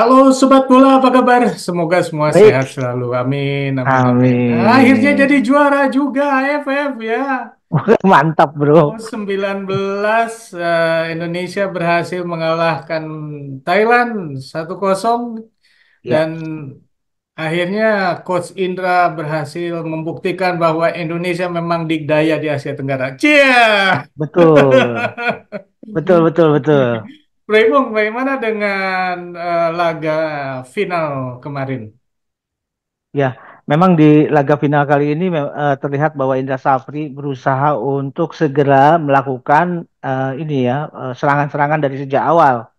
Halo Sobat Bola, apa kabar? Semoga semua sehat Baik, selalu. Amin, amin, amin. Nah, akhirnya jadi amin. juara juga AFF ya. Mantap, Oh, bro. 19 Indonesia berhasil mengalahkan Thailand 1-0 Ya, dan akhirnya Coach Indra berhasil membuktikan bahwa Indonesia memang dikdaya di Asia Tenggara. Cia! betul. Betul, betul, betul. Raymond, bagaimana dengan laga final kemarin? Ya, memang di laga final kali ini terlihat bahwa Indra Safri berusaha untuk segera melakukan ini ya, serangan-serangan dari sejak awal.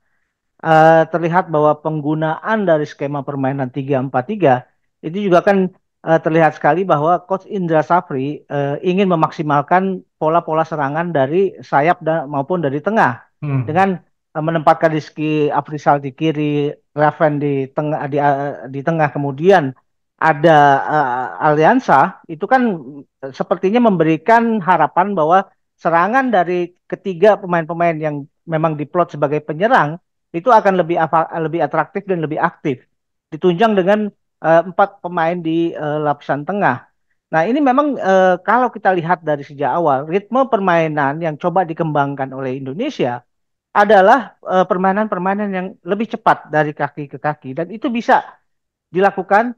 Terlihat bahwa penggunaan dari skema permainan 3-4-3 itu juga kan terlihat sekali bahwa Coach Indra Safri ingin memaksimalkan pola-pola serangan dari sayap maupun dari tengah Hmm. dengan menempatkan Rizky Afrizal di kiri, Raven di tengah, kemudian ada Aliansa itu kan sepertinya memberikan harapan bahwa serangan dari ketiga pemain-pemain yang memang diplot sebagai penyerang itu akan lebih atraktif dan lebih aktif. Ditunjang dengan empat pemain di lapisan tengah. Nah, ini memang kalau kita lihat dari sejak awal, ritme permainan yang coba dikembangkan oleh Indonesia adalah permainan-permainan yang lebih cepat dari kaki ke kaki dan itu bisa dilakukan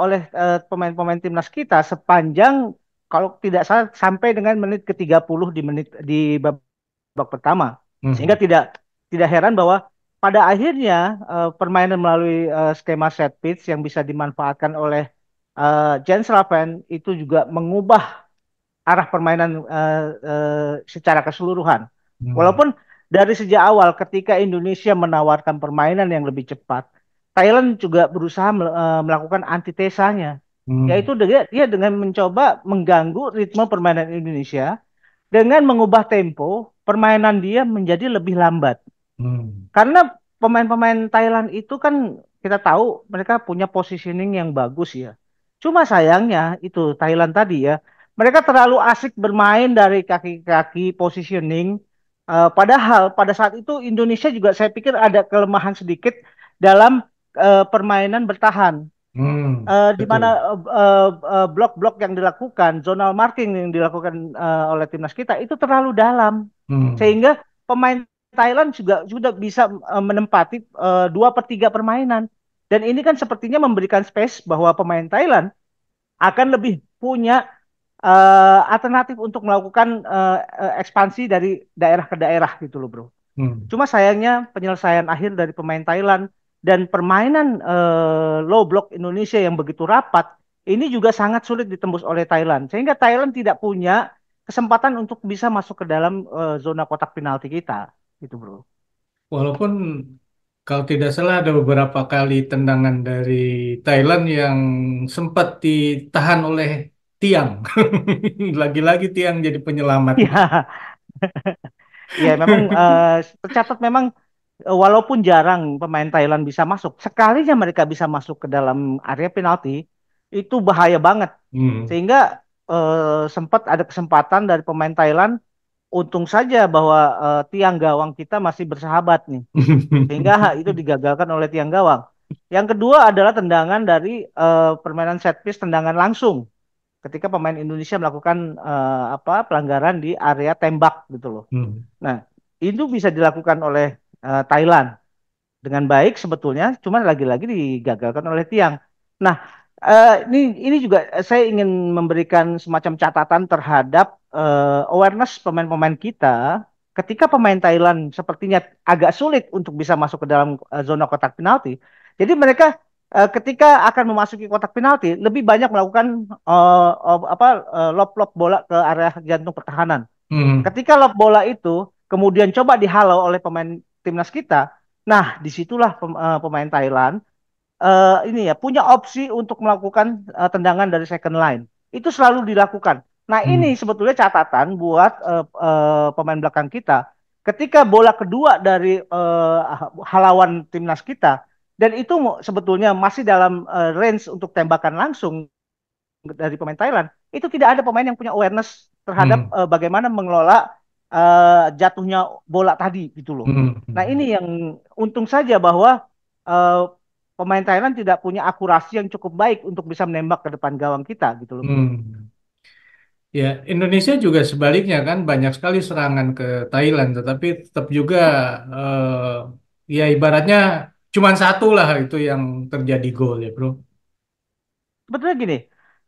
oleh pemain-pemain timnas kita sepanjang kalau tidak salah sampai dengan menit ke-30 di babak pertama. Sehingga Hmm. tidak heran bahwa pada akhirnya permainan melalui skema set piece yang bisa dimanfaatkan oleh Jens Slaven itu juga mengubah arah permainan secara keseluruhan. Hmm. Walaupun dari sejak awal ketika Indonesia menawarkan permainan yang lebih cepat, Thailand juga berusaha melakukan antitesanya, Hmm. yaitu dia dengan mencoba mengganggu ritme permainan Indonesia dengan mengubah tempo permainan dia menjadi lebih lambat. Hmm. Karena pemain-pemain Thailand itu kan kita tahu mereka punya positioning yang bagus ya. Cuma sayangnya itu Thailand tadi ya, mereka terlalu asik bermain dari kaki ke kaki positioning. Padahal pada saat itu Indonesia juga saya pikir ada kelemahan sedikit dalam permainan bertahan. Hmm. Di mana Betul. blok-blok yang dilakukan, zonal marking yang dilakukan oleh timnas kita itu terlalu dalam, Hmm. sehingga pemain Thailand juga sudah bisa menempati 2/3 permainan. Dan ini kan sepertinya memberikan space bahwa pemain Thailand akan lebih punya alternatif untuk melakukan ekspansi dari daerah ke daerah gitu loh, bro. Hmm. Cuma sayangnya penyelesaian akhir dari pemain Thailand dan permainan low block Indonesia yang begitu rapat ini juga sangat sulit ditembus oleh Thailand. Sehingga Thailand tidak punya kesempatan untuk bisa masuk ke dalam zona kotak penalti kita. Gitu, bro. Walaupun kalau tidak salah ada beberapa kali tendangan dari Thailand yang sempat ditahan oleh tiang. Lagi-lagi tiang jadi penyelamat. Ya, ya memang tercatat memang walaupun jarang pemain Thailand bisa masuk, sekalinya mereka bisa masuk ke dalam area penalti, itu bahaya banget. Hmm. Sehingga sempat ada kesempatan dari pemain Thailand, untung saja bahwa tiang gawang kita masih bersahabat nih. Sehingga itu digagalkan oleh tiang gawang. Yang kedua adalah tendangan dari permainan set piece, tendangan langsung ketika pemain Indonesia melakukan pelanggaran di area tembak gitu loh. Hmm. Nah, itu bisa dilakukan oleh Thailand dengan baik sebetulnya, cuma lagi-lagi digagalkan oleh tiang. Nah, ini juga saya ingin memberikan semacam catatan terhadap awareness pemain-pemain kita ketika pemain Thailand sepertinya agak sulit untuk bisa masuk ke dalam zona kotak penalti. Jadi mereka ketika akan memasuki kotak penalti lebih banyak melakukan lob-lob bola ke area jantung pertahanan. Hmm. Ketika lob bola itu kemudian coba dihalau oleh pemain timnas kita, nah disitulah pemain Thailand ini ya punya opsi untuk melakukan tendangan dari second line. Itu selalu dilakukan. Nah ini Hmm. sebetulnya catatan buat pemain belakang kita. Ketika bola kedua dari halawan timnas kita dan itu sebetulnya masih dalam range untuk tembakan langsung dari pemain Thailand, itu tidak ada pemain yang punya awareness terhadap Hmm. bagaimana mengelola jatuhnya bola tadi gitu loh. Hmm. Nah Hmm. ini yang untung saja bahwa eh, pemain Thailand tidak punya akurasi yang cukup baik untuk bisa menembak ke depan gawang kita gitu loh bro. Hmm. Ya, Indonesia juga sebaliknya kan banyak sekali serangan ke Thailand, tetapi tetap juga ya ibaratnya cuma satu lah itu yang terjadi gol ya bro. Sebetulnya gini,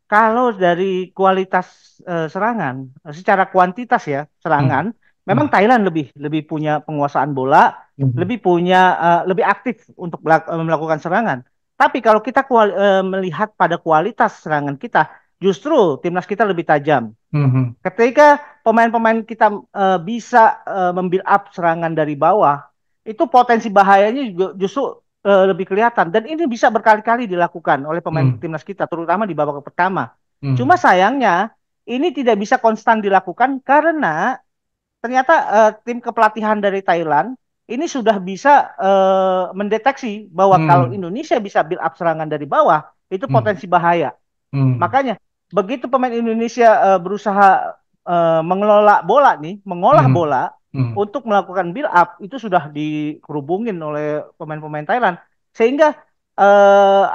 kalau dari kualitas serangan, secara kuantitas ya serangan, Hmm. memang Hmm. Thailand lebih lebih punya penguasaan bola, Hmm. lebih punya lebih aktif untuk melakukan serangan. Tapi kalau kita melihat pada kualitas serangan kita, justru timnas kita lebih tajam. Hmm. Ketika pemain-pemain kita bisa membuild up serangan dari bawah, itu potensi bahayanya juga justru lebih kelihatan. Dan ini bisa berkali-kali dilakukan oleh pemain Hmm. timnas kita, terutama di babak pertama. Cuma Hmm. sayangnya ini tidak bisa konstan dilakukan karena ternyata tim kepelatihan dari Thailand ini sudah bisa mendeteksi bahwa kalau Hmm. Indonesia bisa build up serangan dari bawah, itu Hmm. potensi bahaya. Hmm. Makanya begitu pemain Indonesia berusaha mengelola bola nih, mengolah Hmm. bola Hmm. untuk melakukan build up itu sudah dikerubungin oleh pemain-pemain Thailand. Sehingga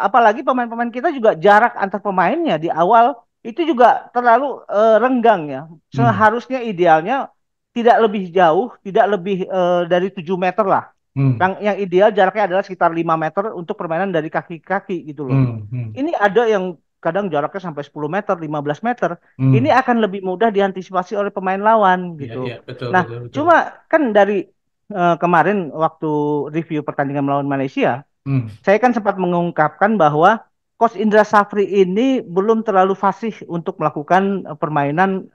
apalagi pemain-pemain kita juga jarak antar pemainnya di awal itu juga terlalu renggang ya. Hmm. Seharusnya idealnya tidak lebih jauh, tidak lebih dari 7 meter lah. Hmm. Yang ideal jaraknya adalah sekitar 5 meter untuk permainan dari kaki ke kaki gitu loh. Hmm. Hmm. Ini ada yang kadang jaraknya sampai 10 meter, 15 meter. Ini Hmm. akan lebih mudah diantisipasi oleh pemain lawan Ya, gitu. ya, betul, Nah, betul, betul. cuma kan dari kemarin waktu review pertandingan melawan Malaysia, Hmm. saya kan sempat mengungkapkan bahwa Coach Indra Safri ini belum terlalu fasih untuk melakukan permainan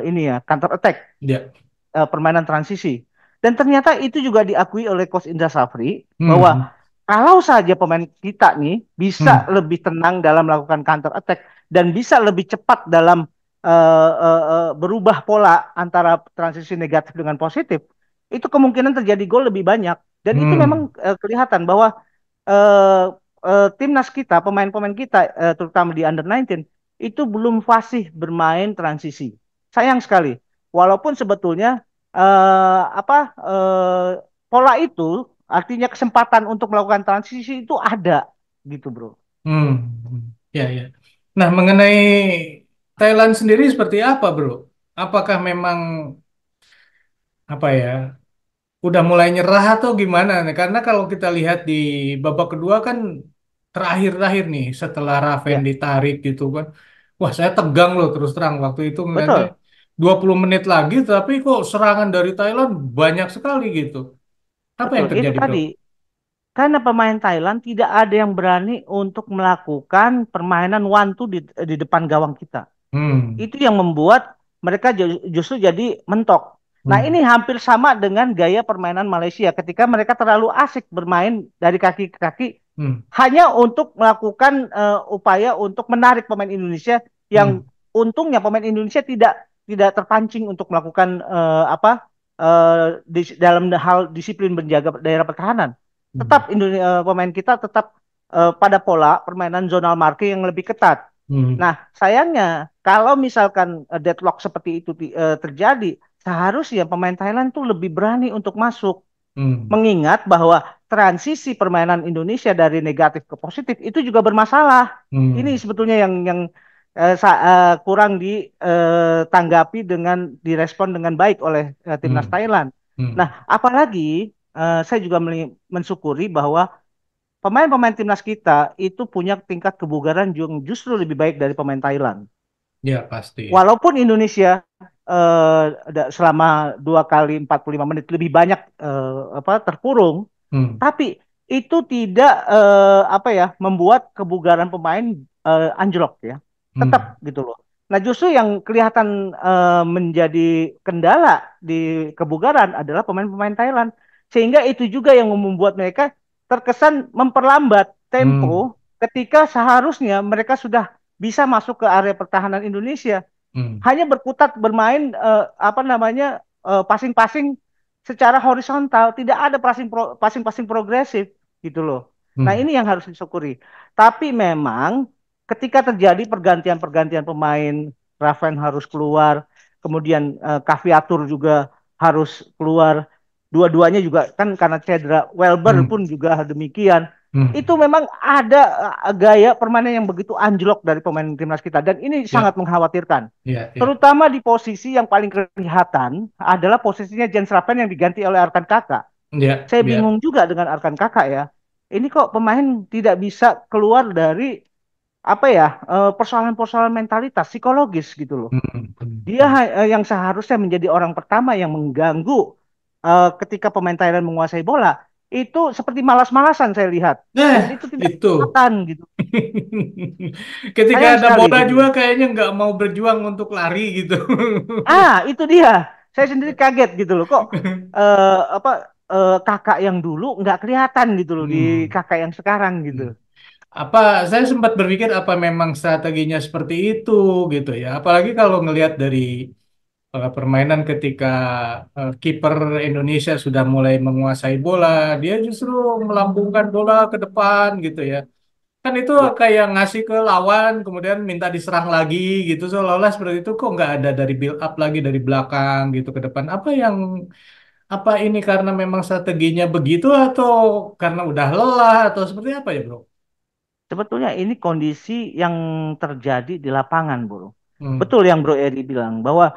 ini ya, counter attack, Ya. permainan transisi. Dan ternyata itu juga diakui oleh Coach Indra Safri bahwa Hmm. kalau saja pemain kita nih bisa Hmm. lebih tenang dalam melakukan counter attack dan bisa lebih cepat dalam berubah pola antara transisi negatif dengan positif, itu kemungkinan terjadi gol lebih banyak. Dan itu Hmm. memang kelihatan bahwa eh, timnas kita, pemain-pemain kita, terutama di under 19, itu belum fasih bermain transisi. Sayang sekali. Walaupun sebetulnya pola itu artinya kesempatan untuk melakukan transisi itu ada, gitu bro. Hmm. Ya, ya. Nah, mengenai Thailand sendiri seperti apa, bro? Apakah memang apa ya? Udah mulai nyerah atau gimana nih? Karena kalau kita lihat di babak kedua kan terakhir-terakhir nih setelah Raven Ya, ditarik gitu kan. Wah, saya tegang loh terus terang waktu itu ngeliatnya betul, 20 menit lagi tapi kok serangan dari Thailand banyak sekali gitu. Apa betul. yang Itu terjadi, bro? tadi. Karena pemain Thailand tidak ada yang berani untuk melakukan permainan one two di depan gawang kita. Hmm. Itu yang membuat mereka justru jadi mentok. Nah, Hmm. ini hampir sama dengan gaya permainan Malaysia ketika mereka terlalu asik bermain dari kaki ke kaki Hmm. hanya untuk melakukan upaya untuk menarik pemain Indonesia yang Hmm. untungnya pemain Indonesia tidak terpancing untuk melakukan dalam hal disiplin menjaga daerah pertahanan. Hmm. Tetap pemain kita tetap pada pola permainan zonal marking yang lebih ketat. Hmm. Nah, sayangnya kalau misalkan deadlock seperti itu terjadi, seharusnya pemain Thailand tuh lebih berani untuk masuk. Hmm. Mengingat bahwa transisi permainan Indonesia dari negatif ke positif itu juga bermasalah. Ini Hmm. sebetulnya yang kurang ditanggapi dengan direspon dengan baik oleh timnas Hmm. Thailand. Nah, Hmm. apalagi saya juga mensyukuri bahwa pemain-pemain timnas kita itu punya tingkat kebugaran yang justru lebih baik dari pemain Thailand. Ya, pasti. Walaupun Indonesia selama 2 kali 45 menit lebih banyak terkurung, Hmm. tapi itu tidak apa ya membuat kebugaran pemain anjlok ya, Hmm. tetap gitu loh. Nah justru yang kelihatan menjadi kendala di kebugaran adalah pemain-pemain Thailand, sehingga itu juga yang membuat mereka terkesan memperlambat Hmm. tempo ketika seharusnya mereka sudah bisa masuk ke area pertahanan Indonesia Hmm. hanya berkutat bermain apa namanya passing-passing secara horizontal, tidak ada passing-passing progresif gitu loh. Nah, Hmm. ini yang harus disyukuri. Tapi memang ketika terjadi pergantian-pergantian pemain, Raven harus keluar, kemudian Caviatur juga harus keluar. Dua-duanya juga kan karena cedera. Welber Hmm. pun juga demikian. itu Hmm. memang ada gaya permainan yang begitu anjlok dari pemain timnas kita dan ini sangat Ya, mengkhawatirkan. ya, ya, Terutama di posisi yang paling kelihatan adalah posisinya Jens Raven yang diganti oleh Arkan Kakak. ya, Saya ya. bingung juga dengan Arkan Kakak ya. Ini kok pemain tidak bisa keluar dari apa ya persoalan-persoalan mentalitas psikologis gitu loh. Hmm, hmm, Dia hmm. yang seharusnya menjadi orang pertama yang mengganggu ketika pemain Thailand menguasai bola itu seperti malas-malasan saya lihat Nah, dan itu tidak itu. kelihatan gitu. Ketika Sayang ada sekali bola gitu juga loh. kayaknya nggak mau berjuang untuk lari gitu. Itu dia. Saya sendiri kaget gitu loh. Kok apa kakak yang dulu nggak kelihatan gitu loh di Hmm. kakak yang sekarang gitu. Hmm. Apa saya sempat berpikir apa memang strateginya seperti itu gitu ya. Apalagi kalau ngelihat dari permainan ketika kiper Indonesia sudah mulai menguasai bola, dia justru melambungkan bola ke depan gitu ya. Kan itu Ya, kayak ngasih ke lawan, kemudian minta diserang lagi gitu. Seolah-olah seperti itu kok nggak ada dari build up lagi dari belakang gitu ke depan. Apa ini karena memang strateginya begitu atau karena udah lelah atau seperti apa ya, bro? sebetulnya ini kondisi yang terjadi di lapangan, Bro. Hmm. Betul yang Bro Eri bilang bahwa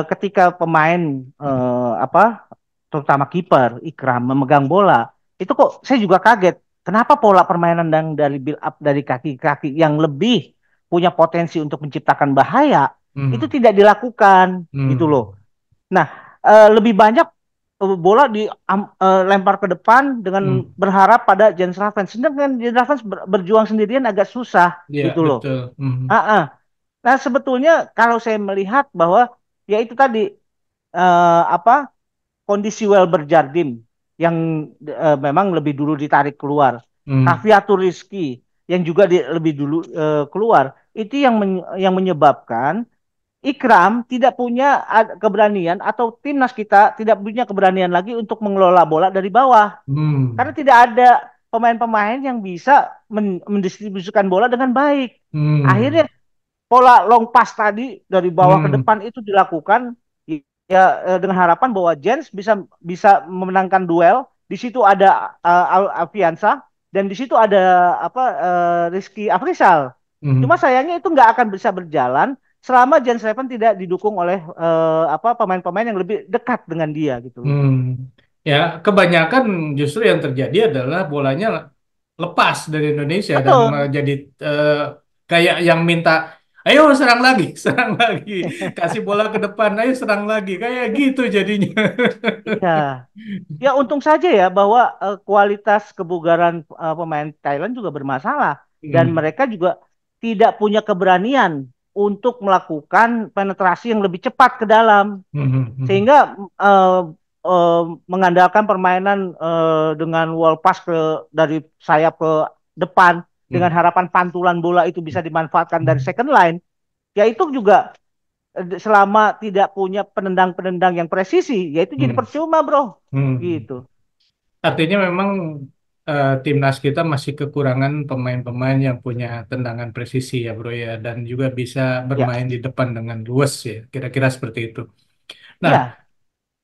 ketika pemain Hmm. apa terutama kiper Ikram memegang bola, itu kok saya juga kaget. Kenapa pola permainan dari build up dari kaki-kaki yang lebih punya potensi untuk menciptakan bahaya itu Hmm. tidak dilakukan gitu Hmm. loh. Nah, lebih banyak bola lempar ke depan dengan Hmm. berharap pada Jens Raven. Sedangkan Jens Raven berjuang sendirian agak susah Ya, gitu loh. betul. Hmm. Ah, ah. Nah, sebetulnya kalau saya melihat bahwa ya itu tadi apa kondisi Welber Jardim yang memang lebih dulu ditarik keluar. Hmm. Kaviatur Rizky yang juga lebih dulu keluar. Itu yang menyebabkan Ikram tidak punya keberanian atau timnas kita tidak punya keberanian lagi untuk mengelola bola dari bawah karena Hmm. tidak ada pemain-pemain yang bisa mendistribusikan bola dengan baik. Hmm. Akhirnya pola long pass tadi dari bawah ke Hmm. depan itu dilakukan ya dengan harapan bahwa Jens bisa bisa memenangkan duel. Di situ ada Alfiansa dan di situ ada apa Rizky Afrizal. Cuma Hmm. sayangnya itu nggak akan bisa berjalan selama Jens Leven tidak didukung oleh apa pemain-pemain yang lebih dekat dengan dia gitu loh. Hmm. Ya, kebanyakan justru yang terjadi adalah bolanya lepas dari Indonesia dan Betul. jadi eh, kayak yang minta, ayo serang lagi, serang lagi, kasih bola ke depan, ayo serang lagi, kayak gitu jadinya. Iya. Ya untung saja ya bahwa kualitas kebugaran pemain Thailand juga bermasalah dan Hmm. mereka juga tidak punya keberanian untuk melakukan penetrasi yang lebih cepat ke dalam Hmm. Hmm. sehingga eh, eh, mengandalkan permainan dengan wall pass dari sayap ke depan dengan Hmm. harapan pantulan bola itu bisa dimanfaatkan dari Hmm. second line ya itu juga selama tidak punya penendang-penendang yang presisi ya itu jadi Hmm. percuma bro Hmm. gitu. Artinya memang timnas kita masih kekurangan pemain-pemain yang punya tendangan presisi ya bro ya dan juga bisa Ya, bermain di depan dengan luas ya kira-kira seperti itu. Nah, ya,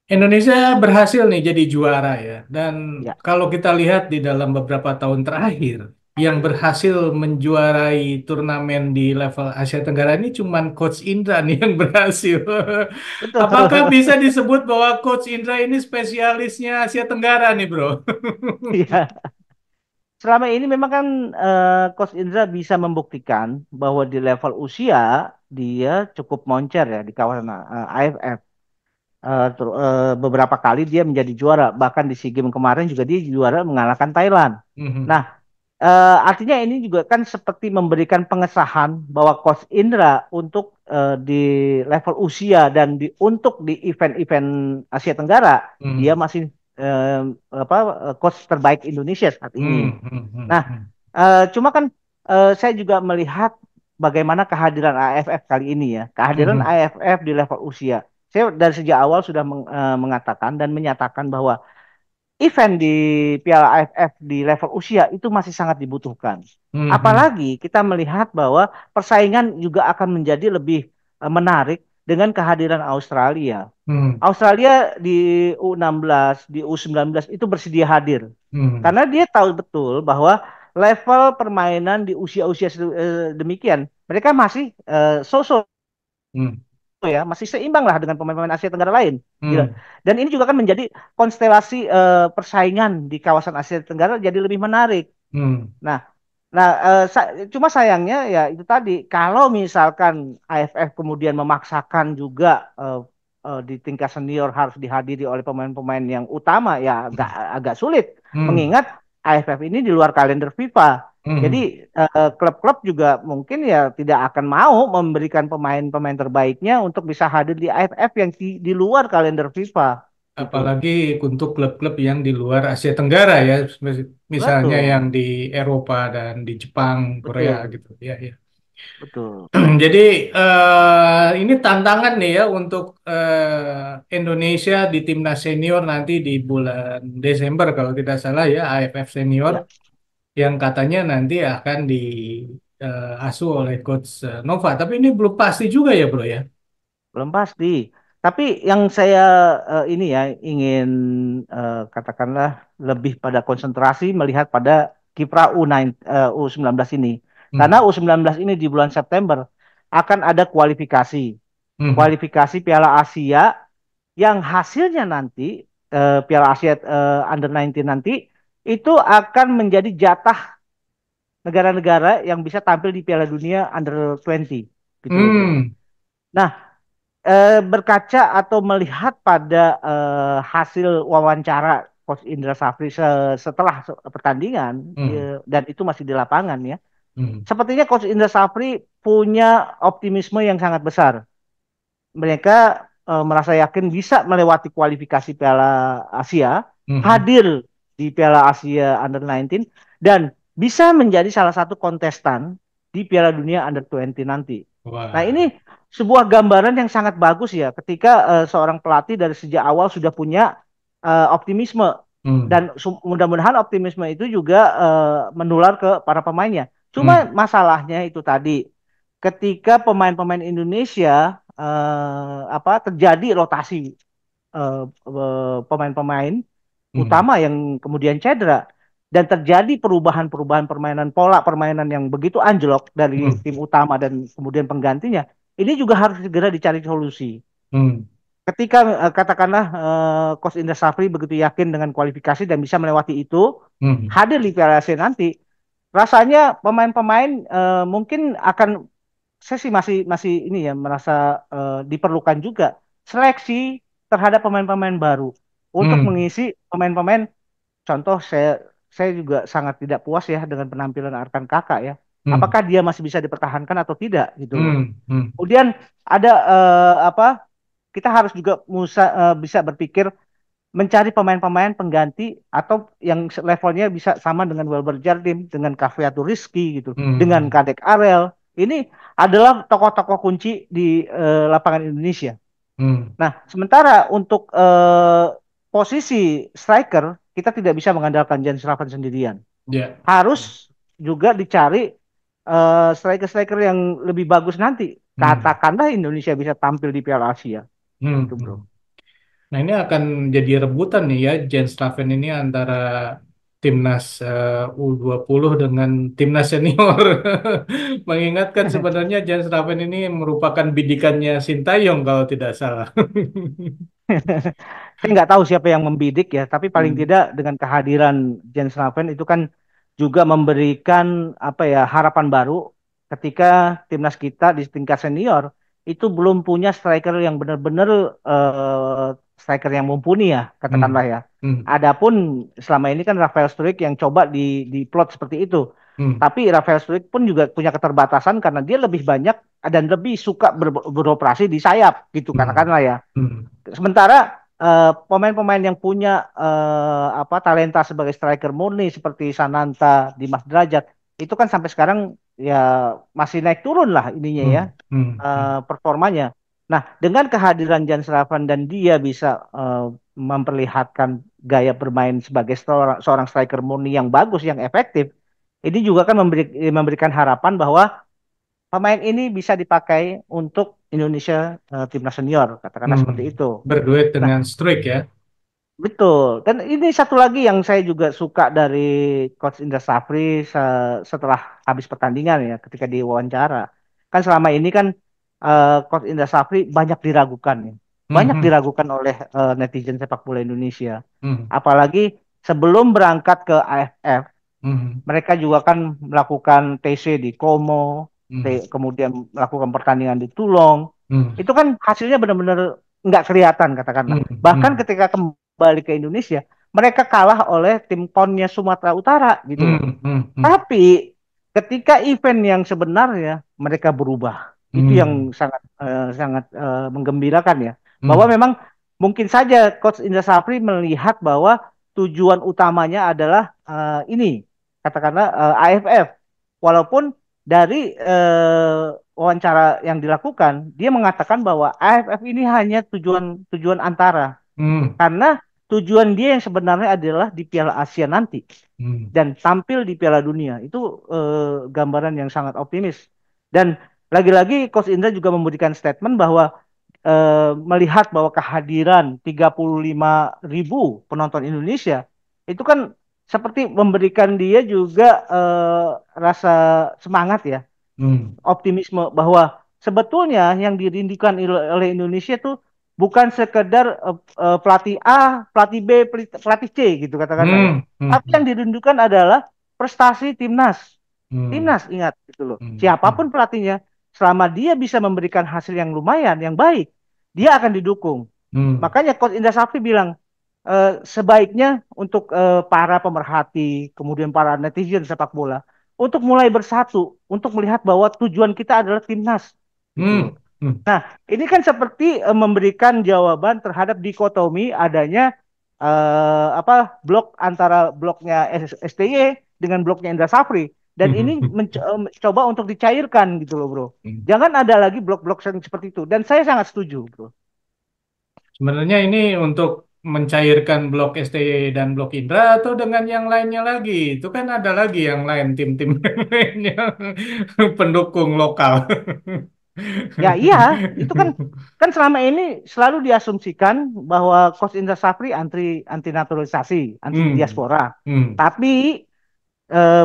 Indonesia berhasil nih jadi juara ya dan ya, kalau kita lihat di dalam beberapa tahun terakhir yang berhasil menjuarai turnamen di level Asia Tenggara ini cuman Coach Indra nih yang berhasil. betul. Apakah bisa disebut bahwa Coach Indra ini spesialisnya Asia Tenggara nih bro? Ya. Selama ini memang kan Coach Indra bisa membuktikan bahwa di level usia dia cukup moncer ya di kawasan AFF. Beberapa kali dia menjadi juara, bahkan di SEA Games kemarin juga dia juara mengalahkan Thailand. Nah, Mhm. artinya ini juga kan seperti memberikan pengesahan bahwa Coach Indra untuk di level usia dan untuk di event-event Asia Tenggara dia Hmm. masih eh, apa coach terbaik Indonesia saat ini. Hmm. Hmm. Hmm. Nah, Hmm. cuma kan saya juga melihat bagaimana kehadiran AFF kali ini ya, kehadiran Hmm. AFF di level usia. Saya dari sejak awal sudah mengatakan dan menyatakan bahwa event di Piala AFF di level usia itu masih sangat dibutuhkan. Hmm. Hmm. Apalagi kita melihat bahwa persaingan juga akan menjadi lebih menarik dengan kehadiran Australia. Hmm. Australia di U16, di U19 itu bersedia hadir. Hmm. Karena dia tahu betul bahwa level permainan di usia-usia demikian, mereka masih so-so Hmm. ya, masih seimbang lah dengan pemain-pemain Asia Tenggara lain. Gitu. Hmm. Dan ini juga kan menjadi konstelasi persaingan di kawasan Asia Tenggara jadi lebih menarik. Hmm. Nah, Nah, cuma sayangnya ya itu tadi kalau misalkan AFF kemudian memaksakan juga di tingkat senior harus dihadiri oleh pemain-pemain yang utama ya agak agak sulit Hmm. mengingat AFF ini di luar kalender FIFA. Jadi Hmm. klub-klub juga mungkin ya tidak akan mau memberikan pemain-pemain terbaiknya untuk bisa hadir di AFF yang di luar kalender FIFA gitu. Apalagi untuk klub-klub yang di luar Asia Tenggara ya, misalnya yang Betul, di Eropa dan di Jepang, Korea betul, gitu. Ya, ya. betul. Jadi ini tantangan nih ya untuk Indonesia di timnas senior nanti di bulan Desember kalau tidak salah ya, AFF Senior Ya. yang katanya nanti akan diasuh oleh Coach Nova. Tapi ini belum pasti juga ya bro ya. Belum pasti. Tapi yang saya ini ya ingin katakanlah lebih pada konsentrasi melihat pada kiprah U19 ini. Karena Hmm. U19 ini di bulan September akan ada kualifikasi. Hmm. Kualifikasi Piala Asia yang hasilnya nanti Piala Asia Under 19 nanti itu akan menjadi jatah negara-negara yang bisa tampil di Piala Dunia Under 20 gitu loh, Bro. Hmm. Nah, berkaca atau melihat pada hasil wawancara Coach Indra Safri setelah pertandingan Hmm. dan itu masih di lapangan ya. Hmm. Sepertinya Coach Indra Safri punya optimisme yang sangat besar. Mereka merasa yakin bisa melewati kualifikasi Piala Asia, Hmm. hadir di Piala Asia Under 19 dan bisa menjadi salah satu kontestan di Piala Dunia Under 20 nanti. Nah, Wah. ini sebuah gambaran yang sangat bagus ya ketika seorang pelatih dari sejak awal sudah punya optimisme Hmm. dan mudah-mudahan optimisme itu juga menular ke para pemainnya. Cuma Hmm. masalahnya itu tadi ketika pemain-pemain Indonesia terjadi rotasi pemain-pemain Hmm. utama yang kemudian cedera dan terjadi perubahan-perubahan permainan pola permainan yang begitu anjlok dari Hmm. tim utama dan kemudian penggantinya ini juga harus segera dicari solusi. Hmm. Ketika katakanlah Coach Indra Safri begitu yakin dengan kualifikasi dan bisa melewati itu Hmm. hadir di Piala ASEAN nanti rasanya pemain-pemain mungkin akan saya sih masih masih ini ya merasa diperlukan juga seleksi terhadap pemain-pemain baru untuk Hmm. mengisi pemain-pemain. Contoh saya juga sangat tidak puas ya dengan penampilan Arkan Kakak ya. Hmm. Apakah dia masih bisa dipertahankan atau tidak gitu loh. Hmm. Hmm. Kemudian ada kita harus juga bisa berpikir mencari pemain-pemain pengganti atau yang levelnya bisa sama dengan Wilber Jardim, dengan Cafiatu Rizky gitu, dengan Hmm. Kadek Arel. Ini adalah tokoh-tokoh kunci di lapangan Indonesia. Hmm. Nah, sementara untuk posisi striker kita tidak bisa mengandalkan Jens Slaven sendirian. Ya. Harus juga dicari striker-striker yang lebih bagus nanti. Hmm. Katakanlah Indonesia bisa tampil di Piala Asia. Hmm. Gitu, Hmm. bro. Nah, ini akan jadi rebutan nih ya, Jens Slaven ini antara timnas U20 dengan timnas senior. Mengingatkan sebenarnya Jens Slaven ini merupakan bidikannya Sintayong kalau tidak salah. Saya nggak tahu siapa yang membidik ya, tapi paling Hmm. tidak dengan kehadiran Jens Slaven itu kan juga memberikan apa ya harapan baru ketika timnas kita di tingkat senior itu belum punya striker yang benar-benar striker yang mumpuni ya katakanlah Hmm. ya. Hmm. Adapun selama ini kan Rafael Struijk yang coba di plot seperti itu. Hmm. Tapi Rafael Struijk pun juga punya keterbatasan karena dia lebih banyak dan lebih suka beroperasi di sayap gitu Hmm. katakanlah ya. Hmm. Sementara pemain-pemain yang punya talenta sebagai striker murni seperti Sananta, Dimas Derajat itu kan sampai sekarang ya masih naik turun lah ininya ya Hmm. Hmm. Hmm. performanya. Nah, dengan kehadiran Jan Slavan dan dia bisa memperlihatkan gaya bermain sebagai seorang striker murni yang bagus, yang efektif, ini juga kan memberikan harapan bahwa pemain ini bisa dipakai untuk Indonesia timnas senior, katakanlah Hmm. seperti itu. Berduet Nah, dengan Struik ya. Betul. Dan ini satu lagi yang saya juga suka dari Coach Indra Safri setelah habis pertandingan ya, ketika diwawancara. Kan selama ini kan Coach Indra Safri banyak diragukan ya. Banyak Hmm, diragukan oleh netizen sepak bola Indonesia. hmm, Apalagi sebelum berangkat ke AFF, hmm, mereka juga kan melakukan TC di Como, hmm, kemudian melakukan pertandingan di Tulong. hmm, Itu kan hasilnya benar-benar nggak kelihatan katakanlah. hmm, Bahkan hmm, ketika kembali ke Indonesia, mereka kalah oleh tim PON-nya Sumatera Utara gitu loh. hmm, hmm, hmm, Tapi ketika event yang sebenarnya mereka berubah. Itu hmm, yang sangat sangat menggembirakan ya. Bahwa hmm, memang mungkin saja Coach Indra Safri melihat bahwa tujuan utamanya adalah ini katakanlah AFF. Walaupun dari wawancara yang dilakukan, dia mengatakan bahwa AFF ini hanya tujuan tujuan antara hmm, karena tujuan dia yang sebenarnya adalah di Piala Asia nanti hmm, dan tampil di Piala Dunia. Itu gambaran yang sangat optimis. Dan lagi-lagi Coach Indra juga memberikan statement bahwa melihat bahwa kehadiran 35.000 penonton Indonesia itu kan seperti memberikan dia juga rasa semangat ya, hmm, optimisme bahwa sebetulnya yang dirindukan oleh Indonesia tuh bukan sekedar pelatih A, pelatih B, pelatih C gitu katakanlah ya. hmm, Tapi yang hmm, dirindukan adalah prestasi timnas. hmm, Timnas ingat gitu loh. hmm, hmm, Siapapun pelatihnya, selama dia bisa memberikan hasil yang lumayan, yang baik, dia akan didukung. hmm, Makanya Coach Indra Safri bilang sebaiknya untuk para pemerhati, kemudian para netizen sepak bola, untuk mulai bersatu, untuk melihat bahwa tujuan kita adalah timnas, gitu hmm, loh. hmm, Nah, ini kan seperti memberikan jawaban terhadap dikotomi adanya blok antara bloknya STY dengan bloknya Indra Safri, dan hmm, ini hmm, mencoba untuk dicairkan gitu loh, bro. hmm. Jangan ada lagi blok-blok yang seperti itu. Dan saya sangat setuju, bro. Sebenarnya ini untuk mencairkan blok STY dan blok Indra atau dengan yang lainnya lagi. Itu kan ada lagi yang lain tim-tim lainnya pendukung lokal. Ya iya, itu kan kan selama ini selalu diasumsikan bahwa Coach Indra Safri anti anti naturalisasi, anti Hmm, diaspora. hmm, Tapi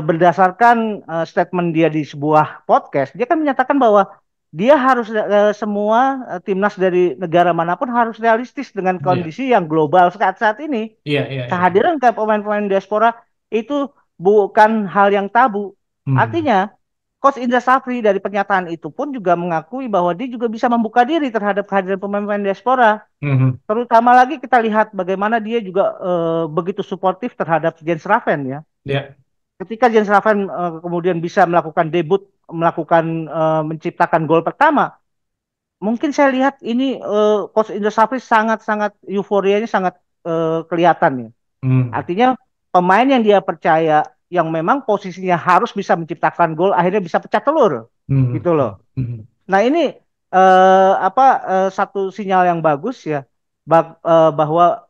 berdasarkan statement dia di sebuah podcast, dia kan menyatakan bahwa dia harus semua timnas dari negara manapun harus realistis dengan iya, kondisi yang global saat ini. iya, iya, iya. Kehadiran ke pemain-pemain diaspora itu bukan hal yang tabu. Hmm, Artinya, Coach Indra Safri dari pernyataan itu pun juga mengakui bahwa dia juga bisa membuka diri terhadap kehadiran pemain-pemain diaspora. hmm, Terutama lagi kita lihat bagaimana dia juga begitu suportif terhadap Jens Raven ya. ya, Ketika Jens Raven kemudian bisa melakukan debut, melakukan menciptakan gol pertama, mungkin saya lihat ini Coach Indra Safri sangat-sangat euforianya sangat kelihatan ya. hmm, Artinya pemain yang dia percaya yang memang posisinya harus bisa menciptakan gol akhirnya bisa pecah telur hmm, gitu loh. hmm, hmm, Nah ini satu sinyal yang bagus ya bahwa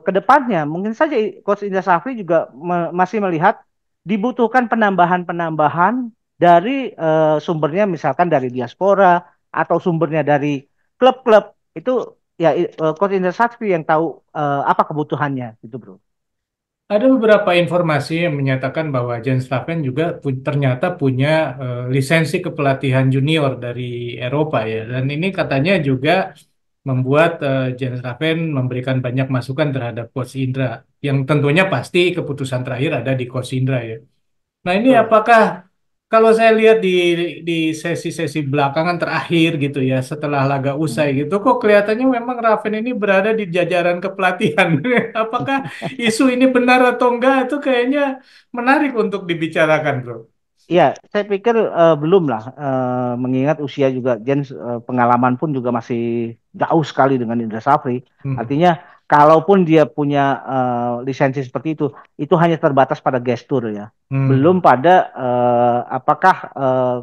ke depannya mungkin saja Coach Indra Safri juga masih melihat dibutuhkan penambahan-penambahan dari sumbernya misalkan dari diaspora atau sumbernya dari klub-klub itu ya Coach Indra Safri yang tahu apa kebutuhannya gitu bro. Ada beberapa informasi yang menyatakan bahwa Jens Slaven juga ternyata punya lisensi kepelatihan junior dari Eropa ya. Dan ini katanya juga membuat Jens Slaven memberikan banyak masukan terhadap Coach Indra. Yang tentunya pasti keputusan terakhir ada di Coach Indra ya. Nah ini Betul. apakah kalau saya lihat di sesi-sesi belakangan terakhir gitu ya setelah laga usai Hmm. gitu kok kelihatannya memang Raven ini berada di jajaran kepelatihan. Apakah isu ini benar atau enggak itu kayaknya menarik untuk dibicarakan bro. Iya, saya pikir belum lah, mengingat usia juga Jens pengalaman pun juga masih jauh sekali dengan Indra Safri. Hmm. Artinya, kalaupun dia punya lisensi seperti itu hanya terbatas pada gestur ya. Belum Hmm. pada apakah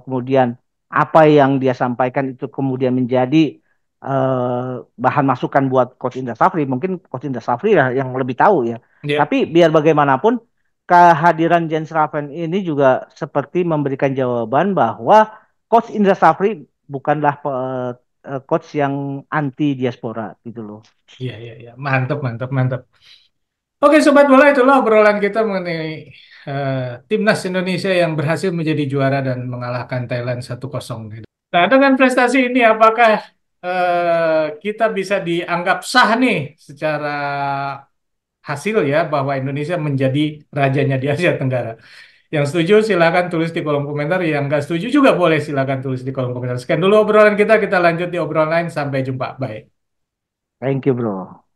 kemudian apa yang dia sampaikan itu kemudian menjadi bahan masukan buat Coach Indra Safri. Mungkin Coach Indra Safri lah yang lebih tahu ya. Ya. Tapi biar bagaimanapun kehadiran Jens Raven ini juga seperti memberikan jawaban bahwa Coach Indra Safri bukanlah coach yang anti diaspora gitu loh. Iya, iya, iya. Mantap, mantap, mantap. Oke, Sobat Bola, itulah obrolan kita mengenai eh, timnas Indonesia yang berhasil menjadi juara dan mengalahkan Thailand 1-0. Nah, dengan prestasi ini, apakah kita bisa dianggap sah nih secara hasil ya bahwa Indonesia menjadi rajanya di Asia Tenggara? Yang setuju silakan tulis di kolom komentar, yang nggak setuju juga boleh silakan tulis di kolom komentar. Sekian dulu obrolan kita, kita lanjut di obrolan lain. Sampai jumpa, bye. Thank you, bro.